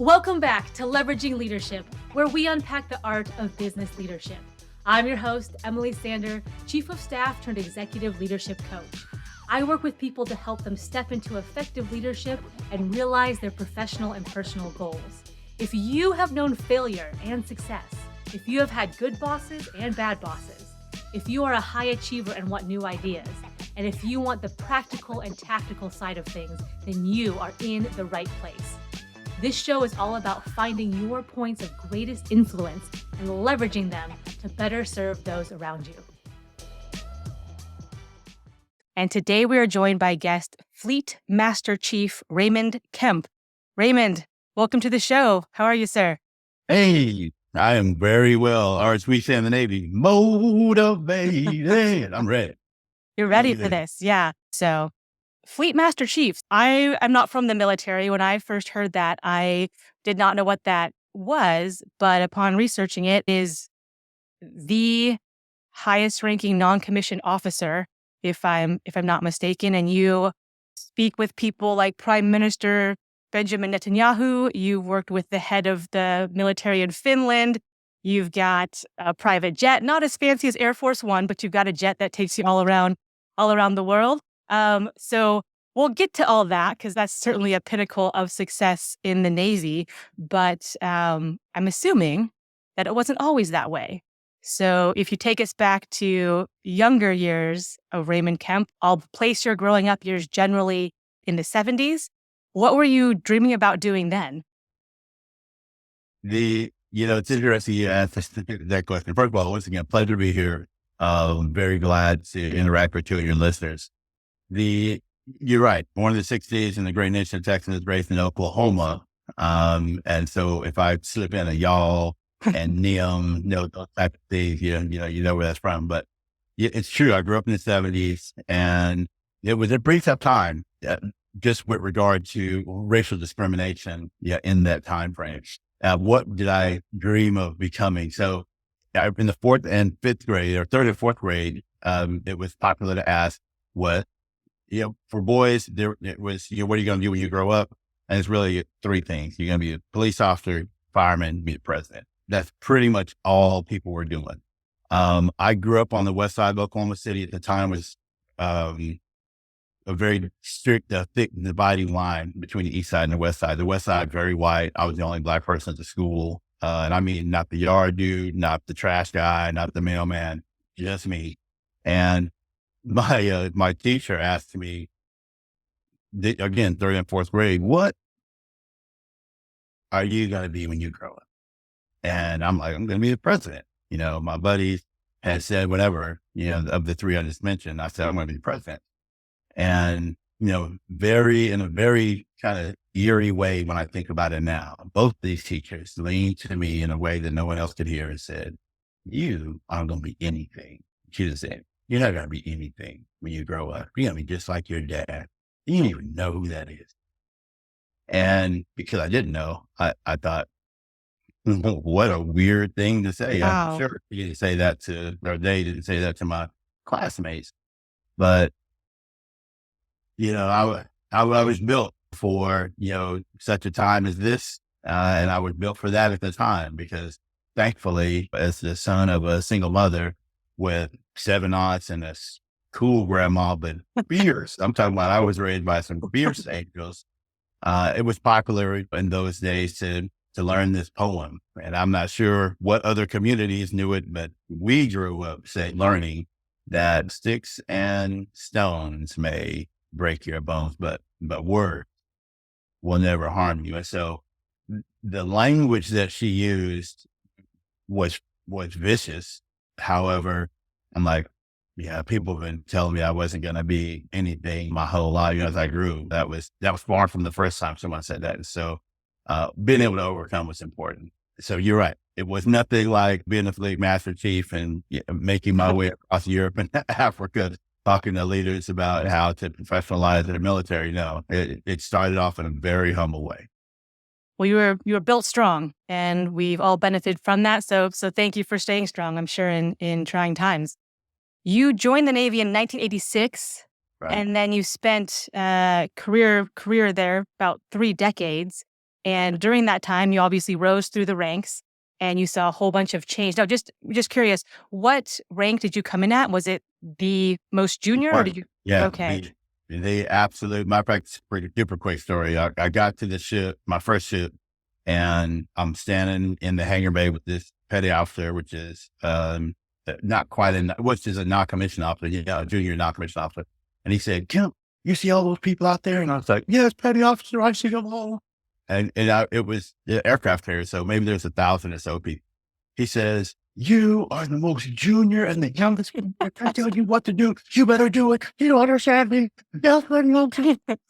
Welcome back to Leveraging Leadership, where we unpack the art of business leadership. I'm your host, Emily Sander, Chief of Staff turned Executive Leadership Coach. I work with people to help them step into effective leadership and realize their professional and personal goals. If you have known failure and success, if you have had good bosses and bad bosses, if you are a high achiever and want new ideas, and if you want the practical and tactical side of things, then you are in the right place. This show is all about finding your points of greatest influence and leveraging them to better serve those around you. And today we are joined by guest Fleet Master Chief Raymond Kemp. Raymond, welcome to the show. How are you, sir? Hey, I am very well. Or as we say in the Navy, motivated. I'm ready. You're ready for this. Yeah. So Fleet Master Chief. I am not from the military. When I first heard that, I did not know what that was, but upon researching it, is the highest ranking non-commissioned officer, if I'm not mistaken. And you speak with people like Prime Minister Benjamin Netanyahu. You've worked with the head of the military in Finland. You've got a private jet, not as fancy as Air Force One, but you've got a jet that takes you all around the world. So we'll get to all that because that's certainly a pinnacle of success in the Navy. But I'm assuming that it wasn't always that way. So if you take us back to younger years of Raymond Kemp, I'll place your growing up years generally in the 70s. What were you dreaming about doing then? It's interesting you asked that question. First of all, once again, pleasure to be here. Very glad to interact with you and your listeners. You're right. Born in the 60s in the great nation of Texas, raised in Oklahoma. And so if I slip in a y'all and Neum, those type of things, you know where that's from. But it's true. I grew up in the 70s and it was a pretty tough time, just with regard to racial discrimination in that time frame. What did I dream of becoming? So in the fourth and fifth grade or third and fourth grade, it was popular to ask what, for boys, it was, what are you going to do when you grow up? And it's really three things. You're going to be a police officer, fireman, be the president. That's pretty much all people were doing. I grew up on the west side of Oklahoma City at the time. Was a very strict, thick dividing line between the east side and the west side. The west side, very white. I was the only black person at the school. And I mean, not the yard dude, not the trash guy, not the mailman, just me. And my teacher asked me, again, third and fourth grade, what are you going to be when you grow up? And I'm like, I'm going to be the president. My buddies had said whatever, of the three I just mentioned, I said, I'm going to be the president. And, in a very kind of eerie way, when I think about it now, both these teachers leaned to me in a way that no one else could hear and said, you aren't going to be anything. She just said, you're not going to be anything when you grow up. You're going to be just like your dad. You don't even know who that is. And because I didn't know, I thought, what a weird thing to say. Wow. I'm sure they didn't say that to my classmates, but I was built for, such a time as this. And I was built for that at the time because thankfully, as the son of a single mother with 7 aunts and a cool grandma, but fierce, I'm talking about, I was raised by some fierce angels. It was popular in those days to learn this poem. And I'm not sure what other communities knew it, but we grew up learning that sticks and stones may break your bones, but words will never harm you. And so the language that she used was vicious. However, I'm like, people have been telling me I wasn't going to be anything my whole life. As I grew, that was far from the first time someone said that. And so, being able to overcome was important. So you're right. It was nothing like being a Fleet Master Chief and making my way across Europe and Africa, talking to leaders about how to professionalize the military. No, it started off in a very humble way. Well, you were built strong, and we've all benefited from that. So thank you for staying strong, I'm sure, in trying times. You joined the Navy in 1986, right. And then you spent career there about 3 decades. And during that time, you obviously rose through the ranks and you saw a whole bunch of change. Now, just curious, what rank did you come in at? Was it the most junior or One. did you? Yeah. Okay. The absolute, matter of fact, it's a pretty super quick story. I got to the ship, my first ship, and I'm standing in the hangar bay with this petty officer, which is, not quite which is a non-commissioned officer, a junior non-commissioned officer. And he said, Kemp, you see all those people out there? And I was like, yes, petty officer, I see them all. It was the aircraft carrier. So maybe there's 1,000 or so people. He says, you are the most junior and the youngest. I tell you what to do. You better do it. You don't understand me. Yes, I know.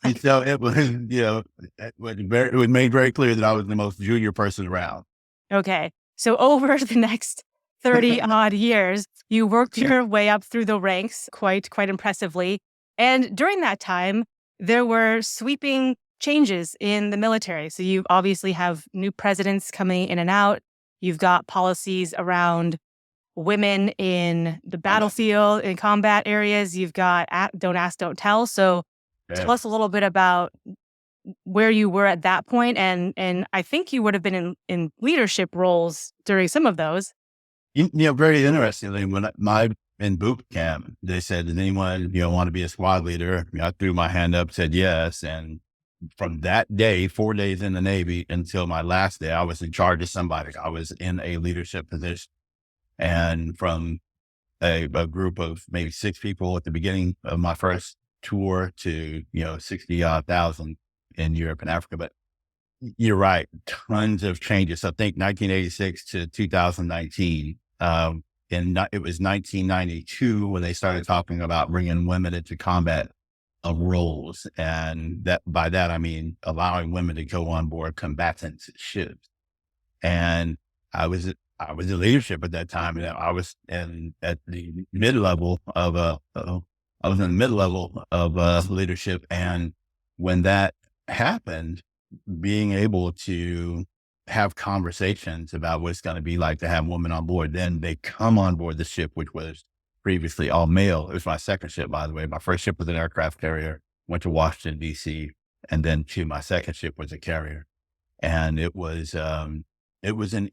And so it was, it was made very clear that I was the most junior person around. Okay. So over the next 30 odd years, you worked your way up through the ranks quite impressively. And during that time, there were sweeping changes in the military. So you obviously have new presidents coming in and out. You've got policies around women in the battlefield, in combat areas. You've got don't ask, don't tell. So tell us a little bit about where you were at that point, and I think you would have been in leadership roles during some of those. Very interestingly, when in boot camp, they said, did anyone, want to be a squad leader? I threw my hand up, said yes. And from that day, 4 days in the Navy until my last day, I was in charge of somebody. I was in a leadership position. And from a group of maybe 6 people at the beginning of my first tour to, 60 odd thousand in Europe and Africa. But you're right. Tons of changes. So I think 1986 to 2019, it was 1992 when they started talking about bringing women into combat roles. And by that, I mean, allowing women to go on board combatant ships. And I was in leadership at that time. And I was at the mid-level of, I was in the mid-level of leadership. And when that happened, being able to have conversations about what it's going to be like to have women on board, then they come on board the ship, which was previously all male. It was my second ship, by the way. My first ship was an aircraft carrier, went to Washington, D.C., and then my second ship was a carrier. And it was an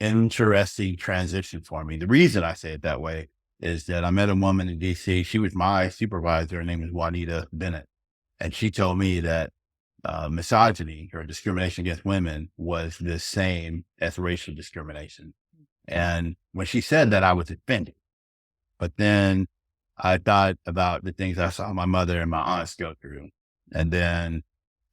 interesting transition for me. The reason I say it that way is that I met a woman in D.C. She was my supervisor. Her name is Juanita Bennett. And she told me that misogyny or discrimination against women was the same as racial discrimination. And when she said that, I was offended. But then I thought about the things I saw my mother and my aunts go through. And then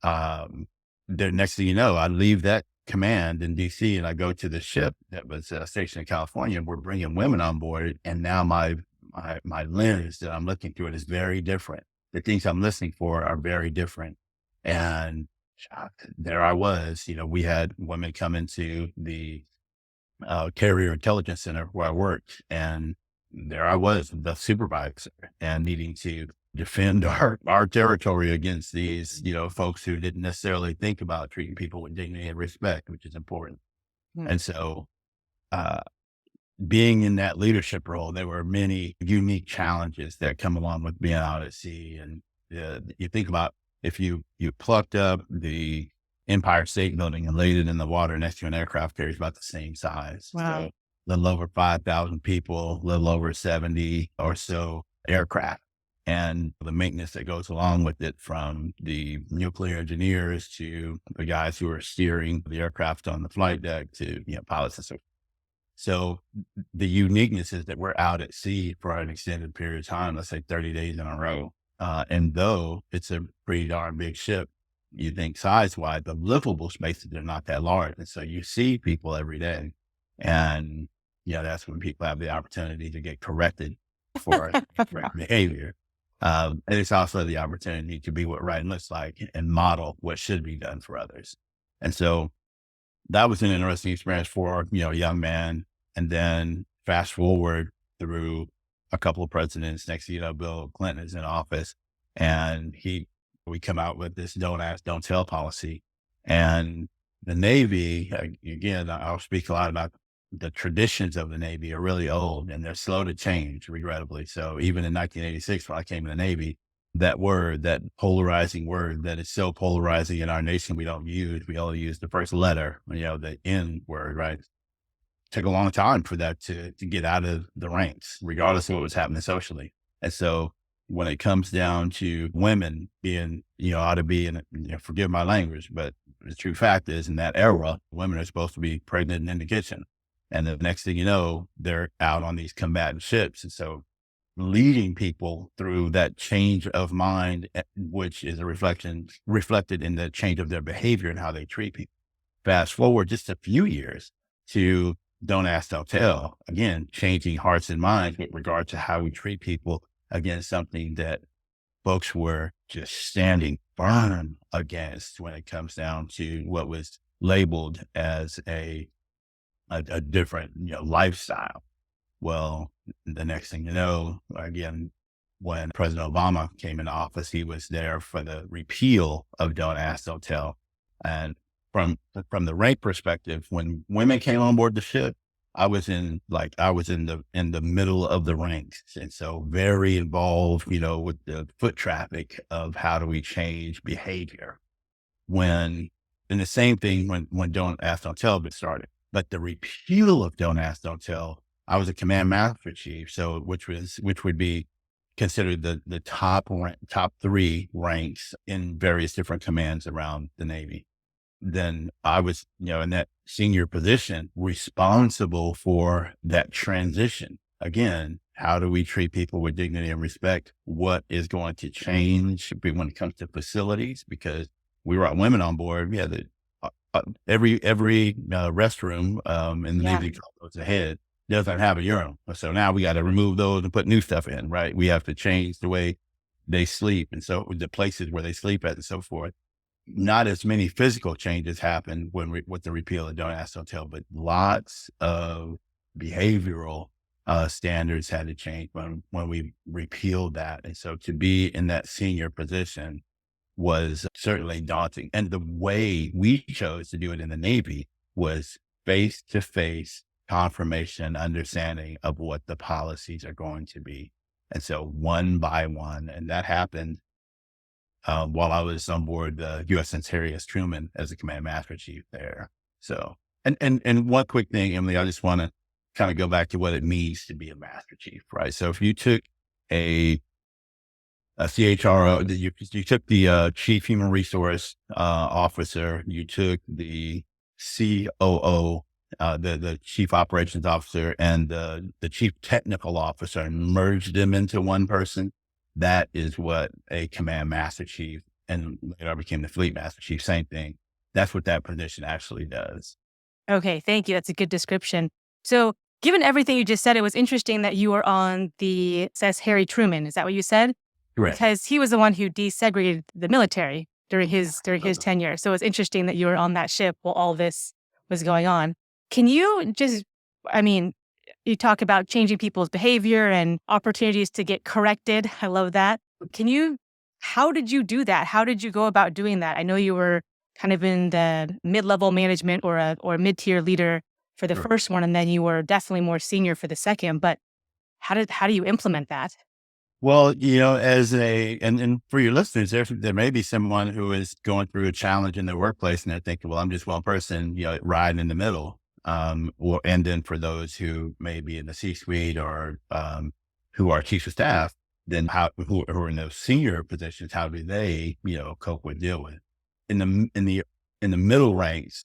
the next thing you know, I leave that command in DC and I go to the ship that was stationed in California. We're bringing women on board. And now my lens that I'm looking through it is very different. The things I'm listening for are very different. And there I was, we had women come into the carrier intelligence center where I worked. And there I was, the supervisor, and needing to defend our territory against these, folks who didn't necessarily think about treating people with dignity and respect, which is important. And so, being in that leadership role, there were many unique challenges that come along with being out at sea. And you think about if you plucked up the Empire State Building and laid it in the water next to an aircraft carrier, it's about the same size. Wow. So, a little over 5,000 people, a little over 70 or so aircraft, and the maintenance that goes along with it, from the nuclear engineers to the guys who are steering the aircraft on the flight deck to, pilots and so forth. So the uniqueness is that we're out at sea for an extended period of time, let's say 30 days in a row. And though it's a pretty darn big ship, you think size-wise, the livable spaces are not that large. And so you see people every day. And that's when people have the opportunity to get corrected for incorrect behavior. And it's also the opportunity to be what right looks like and model what should be done for others. And so that was an interesting experience for, a young man. And then fast forward through a couple of presidents. Next thing you know, Bill Clinton is in office, and we come out with this don't ask, don't tell policy. And the Navy, again, I'll speak a lot about the traditions of the Navy are really old and they're slow to change, regrettably. So even in 1986, when I came in the Navy, that word, that polarizing word that is so polarizing in our nation, we don't use. We only use the first letter, the N word, right? Took a long time for that to get out of the ranks, regardless of what was happening socially. And so when it comes down to women being, ought to be in, forgive my language, but the true fact is in that era, women are supposed to be pregnant and in the kitchen. And the next thing you know, they're out on these combatant ships. And so leading people through that change of mind, which is a reflected in the change of their behavior and how they treat people. Fast forward just a few years to Don't Ask, Don't Tell. Again, changing hearts and minds with regard to how we treat people against something that folks were just standing firm against when it comes down to what was labeled as a different lifestyle. Well, the next thing you know, again, when President Obama came into office, he was there for the repeal of Don't Ask, Don't Tell. And from the rank perspective, when women came on board the ship, I was in the middle of the ranks. And so very involved, with the foot traffic of how do we change behavior and the same thing when Don't Ask, Don't Tell started. But the repeal of Don't Ask, Don't Tell, I was a command master chief. So which would be considered the top three ranks in various different commands around the Navy. Then I was, in that senior position responsible for that transition. Again, how do we treat people with dignity and respect? What is going to change when it comes to facilities? Because we brought women on board. We had every restroom in the Yeah. Navy goes ahead doesn't have a urinal. So now we got to remove those and put new stuff in, right? We have to change the way they sleep. And so the places where they sleep at and so forth. Not as many physical changes happen with the repeal of Don't Ask, Don't Tell, but lots of behavioral standards had to change when we repealed that. And so to be in that senior position was certainly daunting. And the way we chose to do it in the Navy was face to face confirmation, understanding of what the policies are going to be. And so one by one, and that happened while I was on board the USS Harry S. Truman as a command master chief there. So, and one quick thing, Emily, I just want to kind of go back to what it means to be a master chief, right? So if you took a CHRO, you took the chief human resource officer, you took the COO, the chief operations officer, and the chief technical officer, and merged them into one person. That is what a command master chief, and later I became the fleet master chief, same thing. That's what that position actually does. Okay, thank you. That's a good description. So, given everything you just said, it was interesting that you were on the SS Harry Truman. Is that what you said? Correct. Because he was the one who desegregated the military during his tenure. So it's interesting that you were on that ship while all this was going on. Can you just, I mean, you talk about changing people's behavior and opportunities to get corrected. I love that. How did you do that? How did you go about doing that? I know you were kind of in the mid-level management or mid-tier leader for the Sure. first one, and then you were definitely more senior for the second. But how do you implement that? Well, and for your listeners, there may be someone who is going through a challenge in their workplace and they're thinking, well, I'm just one person, riding in the middle. And then for those who may be in the C-suite or who are chiefs of staff, then who are in those senior positions, how do they, cope with, deal with? In the middle ranks,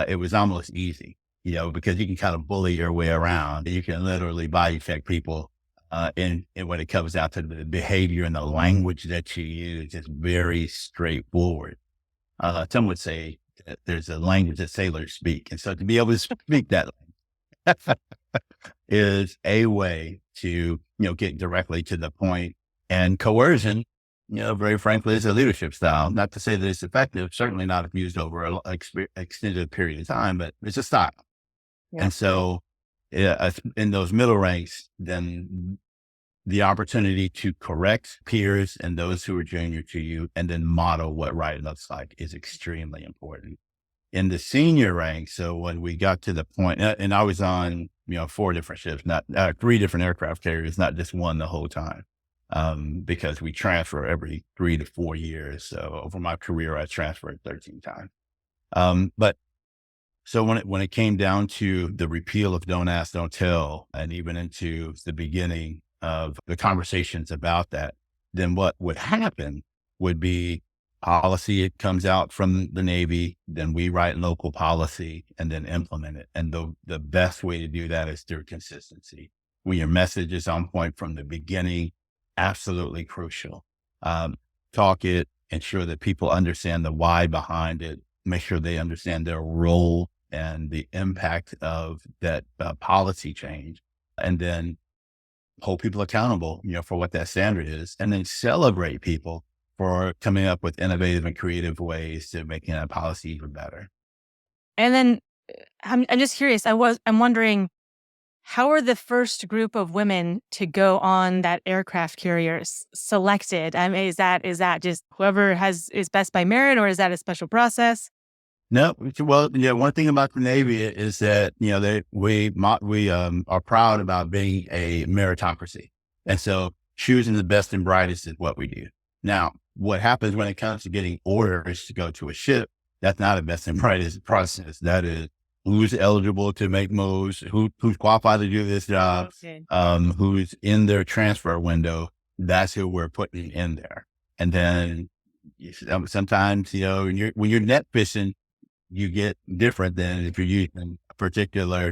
it was almost easy, because you can kind of bully your way around. You can literally body check people. And when it comes down to the behavior and the language that you use, it's very straightforward. Some would say that there's a language that sailors speak. And so to be able to speak that language is a way to, get directly to the point. And coercion, very frankly, is a leadership style. Not to say that it's effective, certainly not if used over an extended period of time, but it's a style. Yeah. And so in those middle ranks, then the opportunity to correct peers and those who are junior to you and then model what right looks like is extremely important. In the senior ranks, so when we got to the point, and I was on, 4 different ships, not 3 different aircraft carriers, not just one the whole time. because we transfer every 3 to 4 years. So over my career, I transferred 13 times. But so when it came down to the repeal of Don't Ask, Don't Tell, and even into the beginning of the conversations about that, then what would happen would be policy. It comes out from the Navy, then we write local policy and then implement it. And the best way to do that is through consistency. When your message is on point from the beginning, absolutely crucial. Talk it, ensure that people understand the why behind it, make sure they understand their role and the impact of that policy change, and then hold people accountable, for what that standard is, and then celebrate people for coming up with innovative and creative ways to making that policy even better. And then I'm just curious. I'm wondering, how are the first group of women to go on that aircraft carrier selected? I mean, is that just whoever is best by merit, or is that a special process? No, well, yeah. One thing about the Navy is that we are proud about being a meritocracy, and so choosing the best and brightest is what we do. Now, what happens when it comes to getting orders to go to a ship? That's not a best and brightest process. That is who's eligible to make moves, who's qualified to do this job, Okay. who's in their transfer window. That's who we're putting in there, and then sometimes when you're net fishing, you get different than if you're using a particular,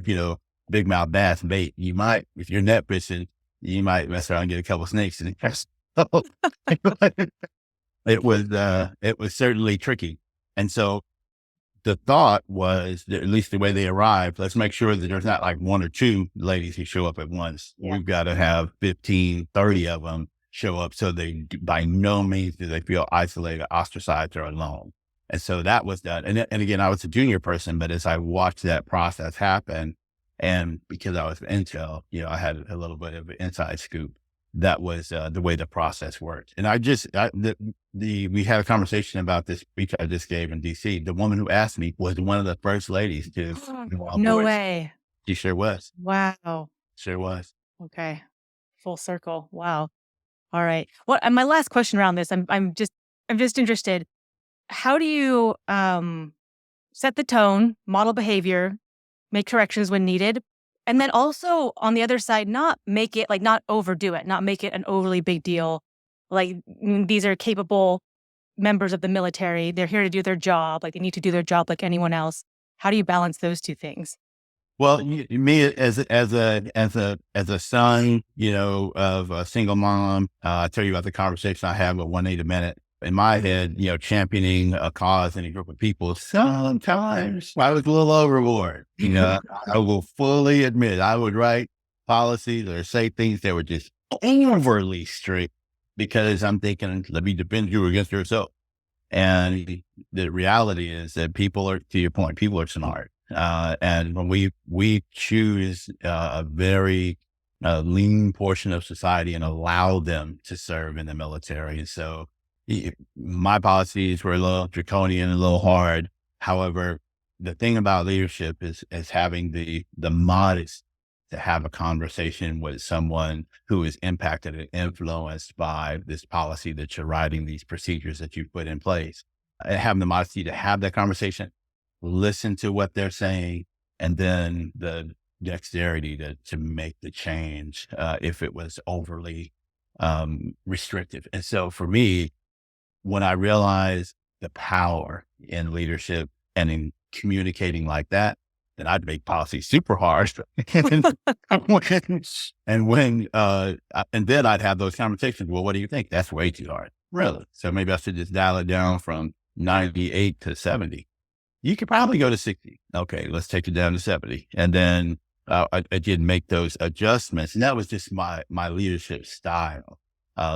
big mouth bass bait. You might, if you're net fishing, you might mess around and get a couple snakes in it. So it was certainly tricky. And so the thought was that, at least the way they arrived, let's make sure that there's not like one or two ladies who show up at once. Yeah. We've got to have 15, 30 of them show up. So by no means do they feel isolated, ostracized, or alone. And so that was done. And again, I was a junior person, but as I watched that process happen, and because I was Intel, I had a little bit of an inside scoop. That was the way the process worked. And we had a conversation about this speech I just gave in DC. The woman who asked me was one of the first ladies to go on No board. way. She sure was. Wow. Sure was. Okay. Full circle. Wow. All right. And my last question around this, I'm just interested. How do you set the tone, model behavior, make corrections when needed, and then also on the other side, not overdo it, not make it an overly big deal? Like, these are capable members of the military. They're here to do their job. Like, they need to do their job like anyone else. How do you balance those two things? Well, me as a son, of a single mom, I tell you about the conversation I had with 180 Minute. In my head, championing a cause in a group of people, sometimes I was a little overboard. I will fully admit I would write policies or say things that were just overly strict because I'm thinking, let me defend you against yourself. And the reality is that people are, to your point, people are smart. And when we choose a very lean portion of society and allow them to serve in the military. And so my policies were a little draconian, a little hard. However, the thing about leadership is having the modest to have a conversation with someone who is impacted and influenced by this policy that you're writing, these procedures that you put in place, and having the modesty to have that conversation, listen to what they're saying, and then the dexterity to make the change if it was overly restrictive. And so for me, when I realized the power in leadership and in communicating like that, then I'd make policy super hard. and then I'd have those conversations. Well, what do you think? That's way too hard. Really? So maybe I should just dial it down from 98 to 70. You could probably go to 60. Okay, let's take it down to 70. And then I did make those adjustments. And that was just my leadership style.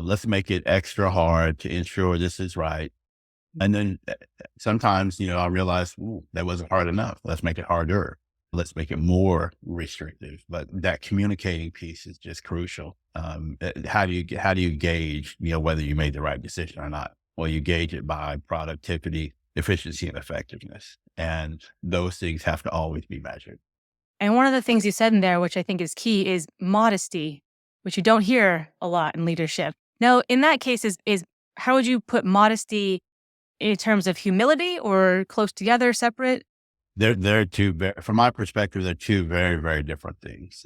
Let's make it extra hard to ensure this is right. And then sometimes, I realize that wasn't hard enough. Let's make it harder. Let's make it more restrictive. But that communicating piece is just crucial. How do you gauge, whether you made the right decision or not? Well, you gauge it by productivity, efficiency, and effectiveness. And those things have to always be measured. And one of the things you said in there, which I think is key, is modesty, which you don't hear a lot in leadership. Now, in that case, is how would you put modesty in terms of humility or close together, separate? They're two, from my perspective, they're two very, very different things.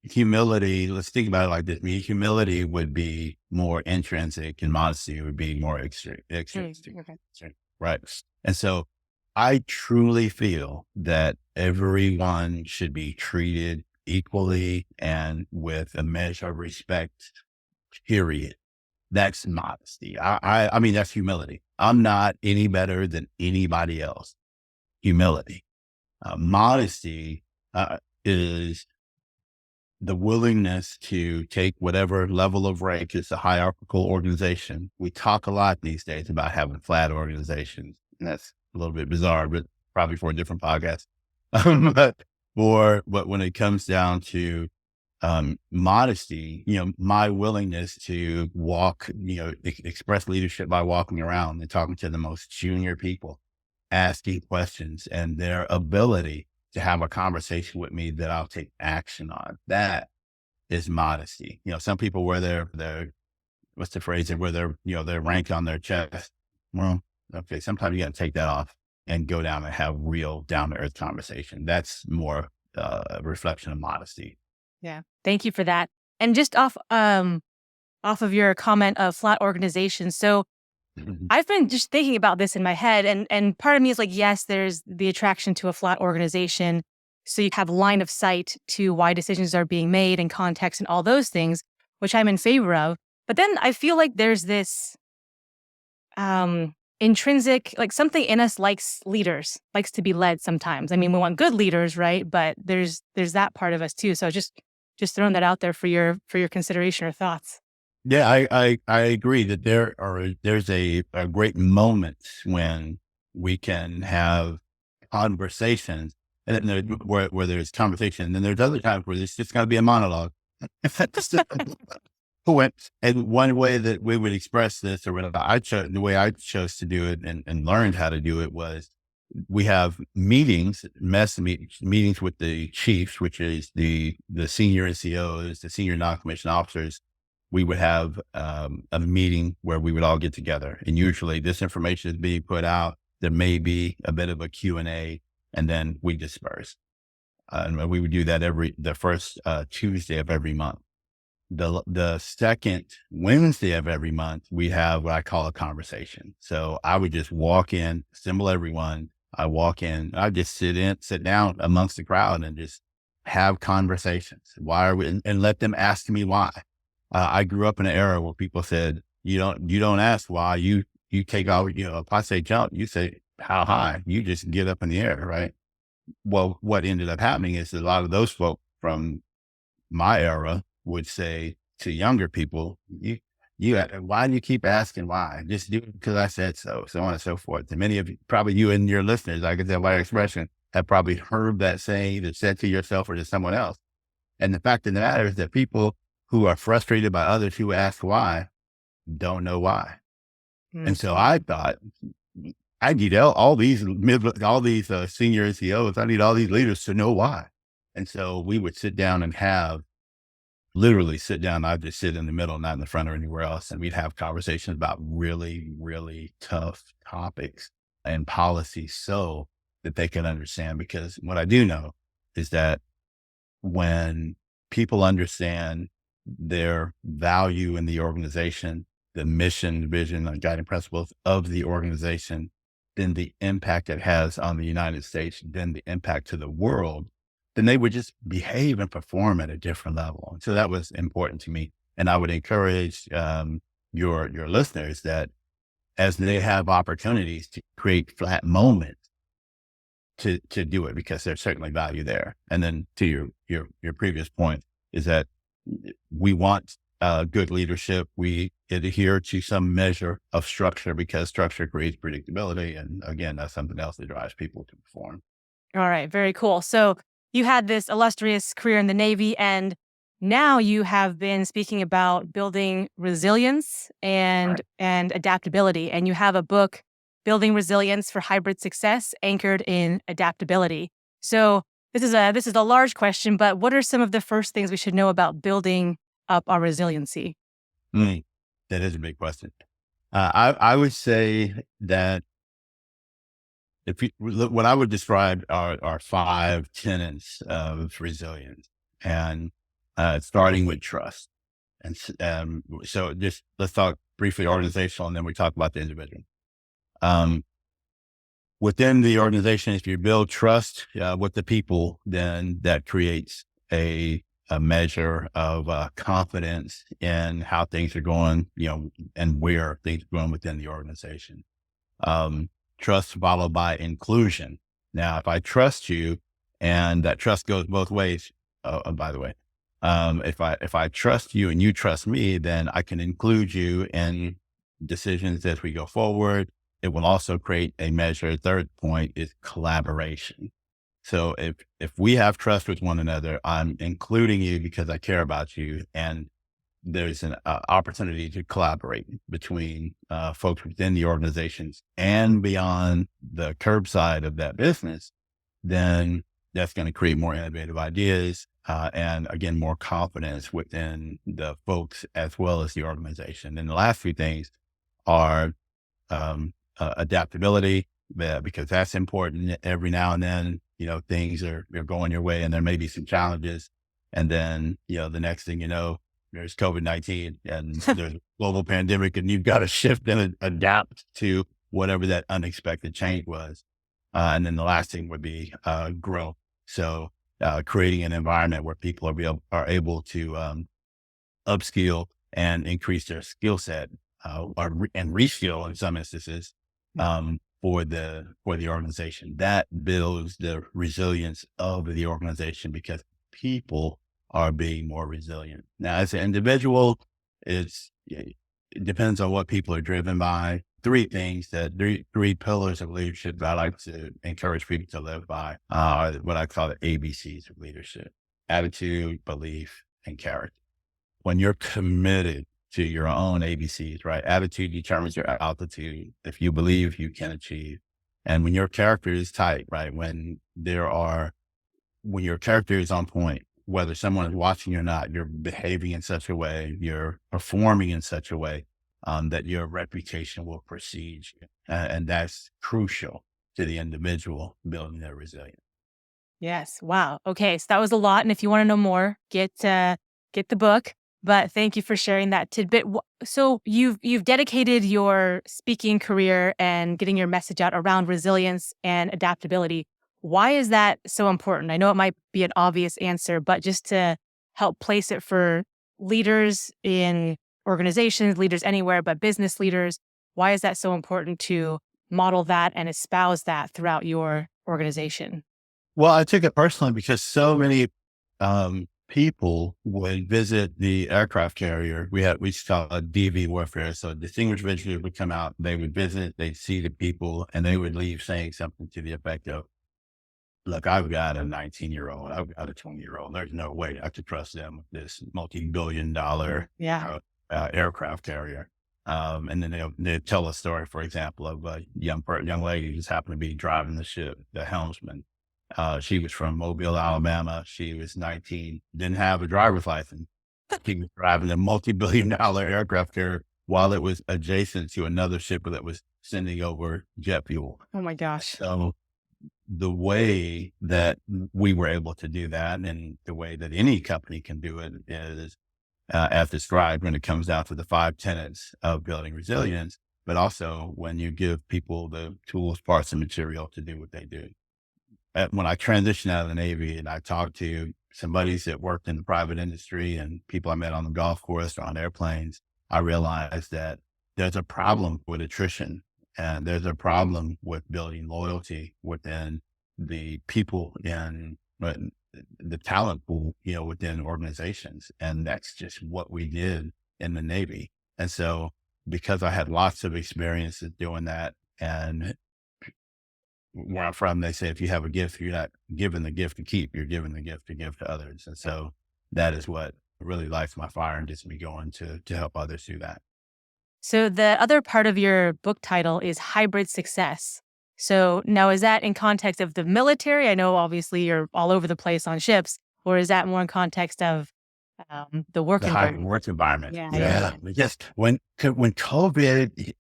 Humility, let's think about it like this. Humility would be more intrinsic and modesty would be more extrinsic. Okay. Right. And so I truly feel that everyone should be treated equally and with a measure of respect, period. That's modesty. I mean, that's humility. I'm not any better than anybody else. Humility. Modesty is the willingness to take whatever level of rank is a hierarchical organization. We talk a lot these days about having flat organizations, and that's a little bit bizarre, but probably for a different podcast. but but when it comes down to modesty, my willingness to walk, express leadership by walking around and talking to the most junior people, asking questions, and their ability to have a conversation with me that I'll take action on. That is modesty. Some people wear their what's the phrase? They wear their rank on their chest. Well, okay, sometimes you got to take that off and go down and have real down to earth conversation. That's more a reflection of modesty. Yeah. Thank you for that. And just off of your comment of flat organizations. So Mhm. I've been just thinking about this in my head, and part of me is like, yes, there's the attraction to a flat organization. So you have line of sight to why decisions are being made and context and all those things, which I'm in favor of. But then I feel like there's this intrinsic, like something in us likes leaders, likes to be led sometimes. I mean, we want good leaders, right? But there's that part of us too. So just throwing that out there for your consideration or thoughts. Yeah, I agree that there's a great moment when we can have conversations and then where there's conversation. And then there's other times where there's just gotta be a monologue. When and one way that we would express this or whatever the way I chose to do it and learned how to do it was we have meetings, meetings with the chiefs, which is the senior NCOs, the senior non-commissioned officers. We would have a meeting where we would all get together, and usually this information is being put out. There may be a bit of a Q&A, and then we disperse. And we would do that the first Tuesday of every month. The second Wednesday of every month, we have what I call a conversation. So I would just walk in, assemble everyone. I walk in, I just sit down amongst the crowd and just have conversations. Why are we, and let them ask me why. I grew up in an era where people said, you don't ask why, you take off, if I say jump, you say how high, you just get up in the air, right? Well, what ended up happening is a lot of those folk from my era would say to younger people, why do you keep asking why? Just do it because I said so, so on and so forth. And many of you, probably you and your listeners, I could tell by your expression, have probably heard that saying either said to yourself or to someone else. And the fact of the matter is that people who are frustrated by others who ask why don't know why. And so I thought, I need all these senior CEOs, I need all these leaders to know why. And so we would sit down and literally sit down. I'd just sit in the middle, not in the front or anywhere else. And we'd have conversations about really, really tough topics and policies so that they can understand. Because what I do know is that when people understand their value in the organization, the mission, vision, and guiding principles of the organization, then the impact it has on the United States, then the impact to the world, then they would just behave and perform at a different level. And so that was important to me. And I would encourage your listeners that as they have opportunities to create flat moments to do it, because there's certainly value there. And then to your previous point is that we want good leadership. We adhere to some measure of structure because structure creates predictability. And again, that's something else that drives people to perform. All right, very cool. So you had this illustrious career in the Navy, and now you have been speaking about building resilience and Right. and adaptability. And you have a book, Building Resilience for Hybrid Success, anchored in adaptability. So this is a large question, but what are some of the first things we should know about building up our resiliency? Mm, that is a big question. I would say that if you, what I would describe are five tenets of resilience, and starting with trust. So just let's talk briefly organizational, and then we talk about the individual. Um, Within the organization, if you build trust with the people, then that creates a measure of confidence in how things are going, and where things are going within the organization. Um, Trust followed by inclusion. Now, if I trust you, and that trust goes both ways, by the way, if I trust you and you trust me, then I can include you in decisions as we go forward. It will also create a measure. Third point is collaboration. So if we have trust with one another, I'm including you because I care about you, and there's an opportunity to collaborate between folks within the organizations and beyond the curbside of that business. Then that's going to create more innovative ideas, and again, more confidence within the folks as well as the organization. And the last few things are adaptability, because that's important. Every now and then, things are going your way, and there may be some challenges. And then, the next thing you know, there's COVID-19 and there's a global pandemic, and you've got to shift and adapt to whatever that unexpected change was. And then the last thing would be growth. So creating an environment where people are able to upskill and increase their skill set, and reskill in some instances, for the organization. That builds the resilience of the organization because people are being more resilient. Now, as an individual, it depends on what people are driven by. Three pillars of leadership that I like to encourage people to live by are what I call the ABCs of leadership: attitude, belief, and character. When you're committed to your own ABCs, right? Attitude determines your altitude. If you believe, you can achieve. And when your character is tight, right? When your character is on point, whether someone is watching or not, you're behaving in such a way, you're performing in such a way that your reputation will precede you. And that's crucial to the individual building their resilience. Yes. Wow. Okay. So that was a lot. And if you want to know more, get the book. But thank you for sharing that tidbit. So you've dedicated your speaking career and getting your message out around resilience and adaptability. Why is that so important? I know it might be an obvious answer, but just to help place it for leaders in organizations, leaders anywhere, but business leaders, why is that so important to model that and espouse that throughout your organization? Well, I took it personally because so many people would visit the aircraft carrier. We used to call it DV warfare. So distinguished visitors would come out, they would visit, they'd see the people, and they would leave saying something to the effect of, "Look, I've got a 19-year-old, I've got a 20-year-old. There's no way I could trust them with this multi-billion-dollar Yeah. aircraft carrier." And then they'll tell a story, for example, of a young lady who's happened to be driving the ship, the helmsman. She was from Mobile, Alabama. She was 19, didn't have a driver's license. She was driving a multi-billion-dollar aircraft carrier while it was adjacent to another ship that was sending over jet fuel. Oh my gosh. So the way that we were able to do that, and the way that any company can do it, is as described when it comes down to the five tenets of building resilience, but also when you give people the tools, parts, and material to do what they do. When I transitioned out of the Navy and I talked to some buddies that worked in the private industry and people I met on the golf course or on airplanes, I realized that there's a problem with attrition, and there's a problem with building loyalty within the people in the talent pool, within organizations. And that's just what we did in the Navy. And so because I had lots of experiences doing that, and where I'm from, they say, if you have a gift, you're not given the gift to keep, you're given the gift to give to others. And so that is what really lights my fire and gets me going to help others do that. So the other part of your book title is hybrid success. So now is that in context of the military? I know obviously you're all over the place on ships, or is that more in context of the work The hybrid environment. work environment. Yeah, yeah, Yeah. yeah. Yes. When COVID,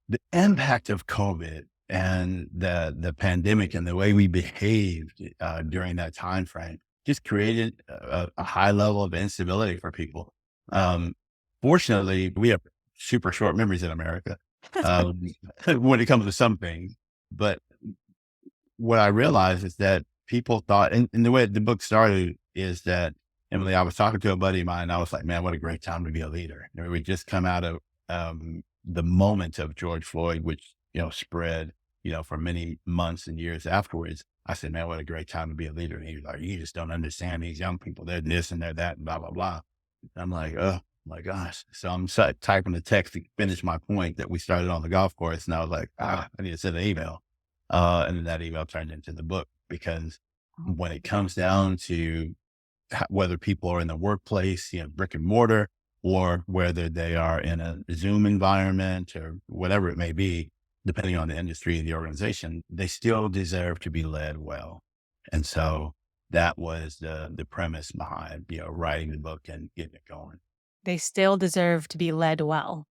the impact of COVID and the pandemic and the way we behaved during that time frame just created a high level of instability for people. Um, Fortunately, we have super short memories in America um, when it comes to some things. But what I realized is that people thought, and the way the book started is that, Emily, I was talking to a buddy of mine, and I was like, man, what a great time to be a leader. You know, we just come out of the moment of George Floyd, which, spread, for many months and years afterwards. I said, man, what a great time to be a leader. And he was like, you just don't understand these young people. They're this and they're that, and blah, blah, blah. I'm like, oh my gosh. So I'm typing the text to finish my point that we started on the golf course. And I was like, I need to send an email. And then that email turned into the book, because when it comes down to whether people are in the workplace, brick and mortar, or whether they are in a Zoom environment or whatever it may be, depending on the industry and the organization, they still deserve to be led well. And so that was the premise behind, writing the book and getting it going. They still deserve to be led well.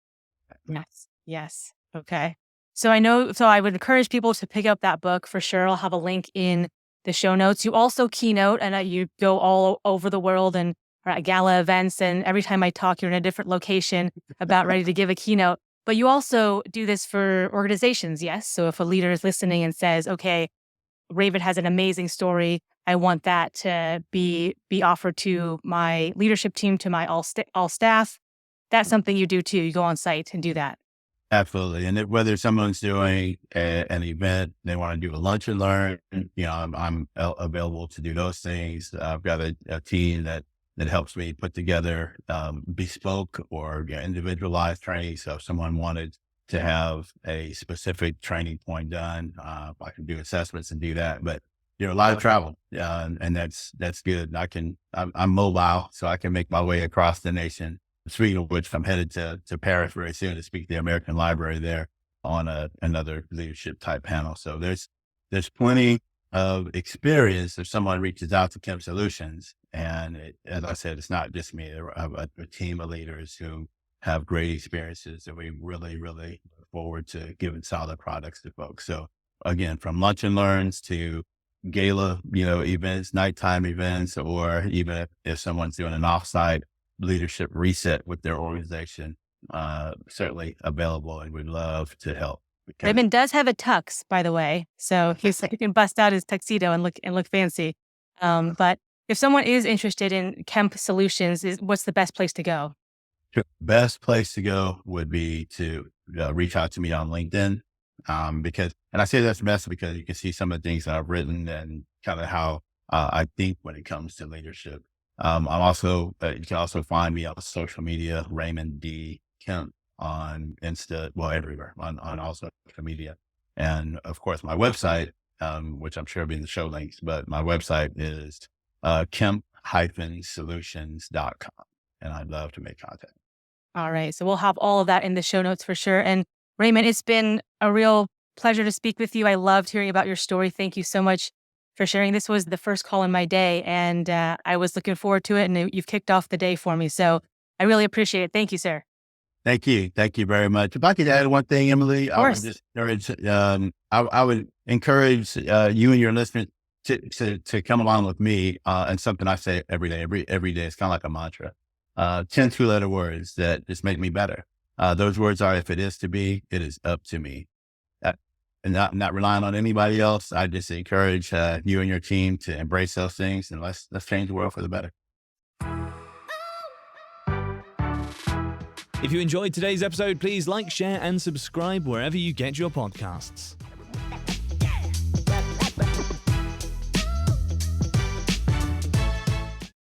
Yes. Yes. Okay. So I know, so I would encourage people to pick up that book for sure. I'll have a link in the show notes. You also keynote, and you go all over the world and are at gala events. And every time I talk, you're in a different location about ready to give a keynote. But you also do this for organizations. Yes. So if a leader is listening and says, okay, Raven has an amazing story, I want that to be offered to my leadership team, to my all staff. That's something you do too. You go on site and do that. Absolutely. And whether someone's doing an event, they want to do a lunch and learn, I'm available to do those things. I've got a team that helps me put together bespoke or individualized training. So if someone wanted to have a specific training point done, I can do assessments and do that. But a lot of travel, and that's good. I'm mobile, so I can make my way across the nation. Speaking of which, I'm headed to Paris very soon to speak at the American Library there on another leadership type panel. So there's plenty of experience if someone reaches out to Kemp Solutions. And as I said, it's not just me. I have a team of leaders who have great experiences, and we really, really look forward to giving solid products to folks. So again, from lunch and learns to gala, events, nighttime events, or even if someone's doing an offsite leadership reset with their organization, certainly available, and we'd love to help. Raymond does have a tux, by the way, so he can bust out his tuxedo and look fancy. But if someone is interested in Kemp Solutions, what's the best place to go? The best place to go would be to reach out to me on LinkedIn, and I say that's best because you can see some of the things that I've written and kind of how I think when it comes to leadership. I'm also, you can also find me on social media, Raymond D. Kemp on Insta, well, everywhere on all social media. And of course, my website, which I'm sure will be in the show links, but my website is kemp-solutions.com. And I'd love to make contact. All right. So we'll have all of that in the show notes for sure. And Raymond, it's been a real pleasure to speak with you. I loved hearing about your story. Thank you so much for sharing. This was the first call in my day, and I was looking forward to it, and you've kicked off the day for me. So I really appreciate it. Thank you, sir. Thank you. Thank you very much. If I could add one thing, Emily, Of course. I would encourage you and your listeners to come along with me, and something I say every day. Every day, it's kind of like a mantra. 10 two-letter words that just make me better. Those words are, if it is to be, it is up to me. And not relying on anybody else. I just encourage you and your team to embrace those things, and let's change the world for the better. If you enjoyed today's episode, please like, share, and subscribe wherever you get your podcasts.